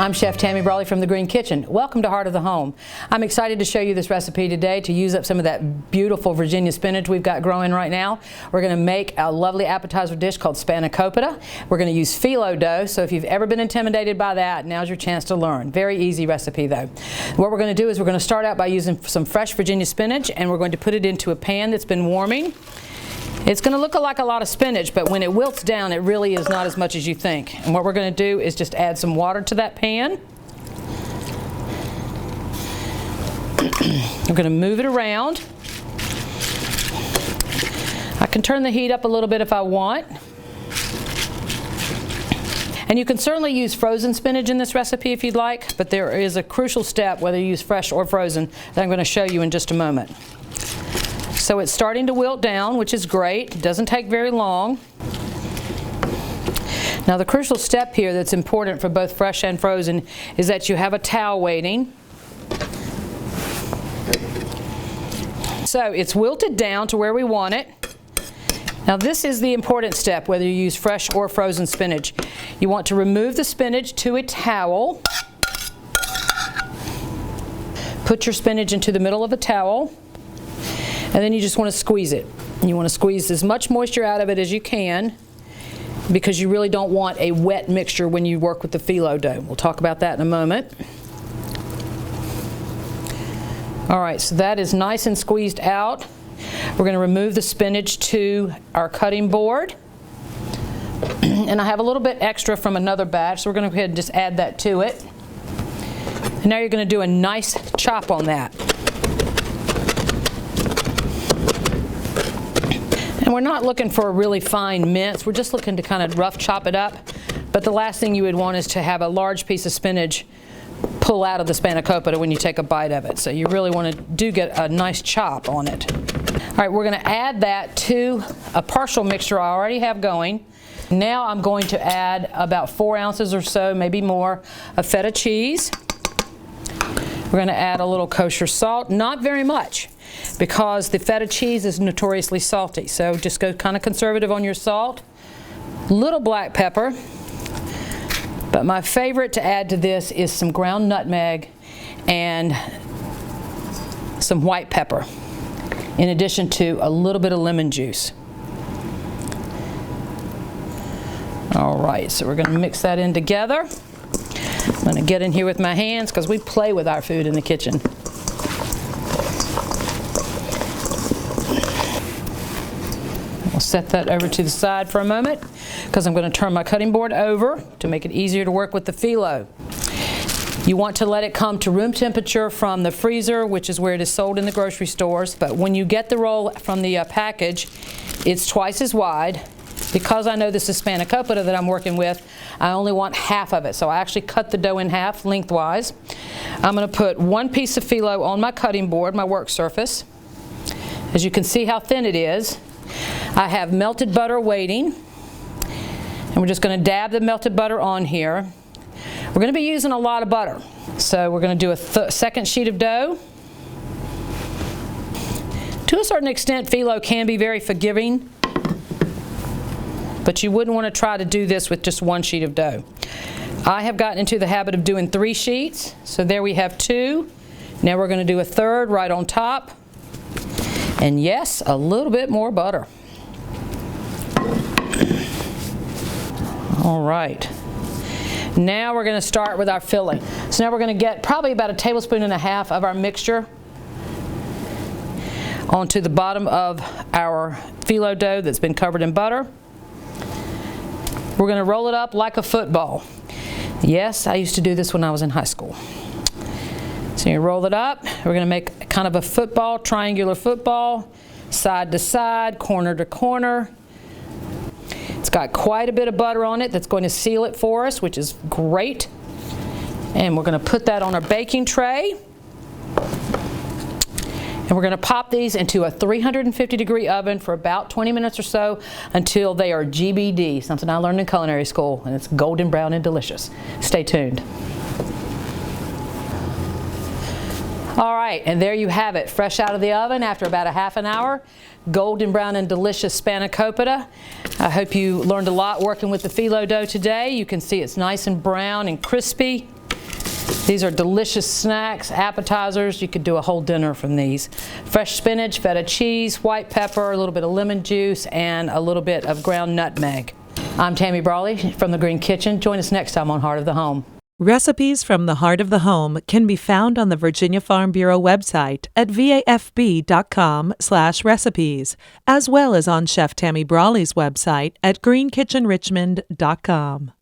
I'm Chef Tammy Brawley from the Green Kitchen. Welcome to Heart of the Home. I'm excited to show you this recipe today to use up some of that beautiful Virginia spinach we've got growing right now. We're going to make a lovely appetizer dish called Spanakopita. We're going to use phyllo dough, so if you've ever been intimidated by that, now's your chance to learn. Very easy recipe though. What we're going to do is we're going to start out by using some fresh Virginia spinach, and we're going to put it into a pan that's been warming. It's going to look like a lot of spinach, but when it wilts down, it really is not as much as you think. And what we're going to do is just add some water to that pan. We're going to move it around. I can turn the heat up a little bit if I want. And you can certainly use frozen spinach in this recipe if you'd like, but there is a crucial step, whether you use fresh or frozen, that I'm going to show you in just a moment. So it's starting to wilt down, which is great. It doesn't take very long. Now the crucial step here that's important for both fresh and frozen is that you have a towel waiting. So it's wilted down to where we want it. Now this is the important step, whether you use fresh or frozen spinach. You want to remove the spinach to a towel. Put your spinach into the middle of a towel. And then you just want to squeeze it. You want to squeeze as much moisture out of it as you can, because you really don't want a wet mixture when you work with the phyllo dough. We'll talk about that in a moment. All right, so that is nice and squeezed out. We're going to remove the spinach to our cutting board. And I have a little bit extra from another batch, so we're going to go ahead and just add that to it. And now you're going to do a nice chop on that. And we're not looking for a really fine mince. We're just looking to kind of rough chop it up. But the last thing you would want is to have a large piece of spinach pull out of the Spanakopita when you take a bite of it. So you really want to get a nice chop on it. All right, we're going to add that to a partial mixture I already have going. Now I'm going to add about 4 ounces or so, maybe more, of feta cheese. We're going to add a little kosher salt, not very much, because the feta cheese is notoriously salty. So just go kind of conservative on your salt. Little black pepper. But my favorite to add to this is some ground nutmeg and some white pepper, in addition to a little bit of lemon juice. All right, so we're going to mix that in together. I'm going to get in here with my hands because we play with our food in the kitchen. I'll set that over to the side for a moment because I'm going to turn my cutting board over to make it easier to work with the phyllo. You want to let it come to room temperature from the freezer, which is where it is sold in the grocery stores. But when you get the roll from the package, it's twice as wide. Because I know this is Spanakopita that I'm working with, I only want half of it. So I actually cut the dough in half lengthwise. I'm going to put 1 piece of phyllo on my cutting board, my work surface. As you can see how thin it is. I have melted butter waiting. And we're just going to dab the melted butter on here. We're going to be using a lot of butter. So we're going to do a second sheet of dough. To a certain extent, phyllo can be very forgiving, but you wouldn't want to try to do this with just 1 sheet of dough. I have gotten into the habit of doing 3 sheets. So there we have 2. Now we're going to do a third right on top. And yes, a little bit more butter. All right. Now we're going to start with our filling. So now we're going to get probably about 1.5 tablespoons of our mixture onto the bottom of our phyllo dough that's been covered in butter. We're going to roll it up like a football. Yes, I used to do this when I was in high school. So you roll it up. We're going to make kind of a football, triangular football, side to side, corner to corner. It's got quite a bit of butter on it that's going to seal it for us, which is great. And we're going to put that on our baking tray. And we're going to pop these into a 350-degree oven for about 20 minutes or so until they are GBD, something I learned in culinary school, and it's golden brown and delicious. Stay tuned. All right, and there you have it, fresh out of the oven after about a half an hour. Golden brown and delicious Spanakopita. I hope you learned a lot working with the phyllo dough today. You can see it's nice and brown and crispy. These are delicious snacks, appetizers. You could do a whole dinner from these. Fresh spinach, feta cheese, white pepper, a little bit of lemon juice, and a little bit of ground nutmeg. I'm Tammy Brawley from the Green Kitchen. Join us next time on Heart of the Home. Recipes from the Heart of the Home can be found on the Virginia Farm Bureau website at vafb.com/recipes, as well as on Chef Tammy Brawley's website at greenkitchenrichmond.com.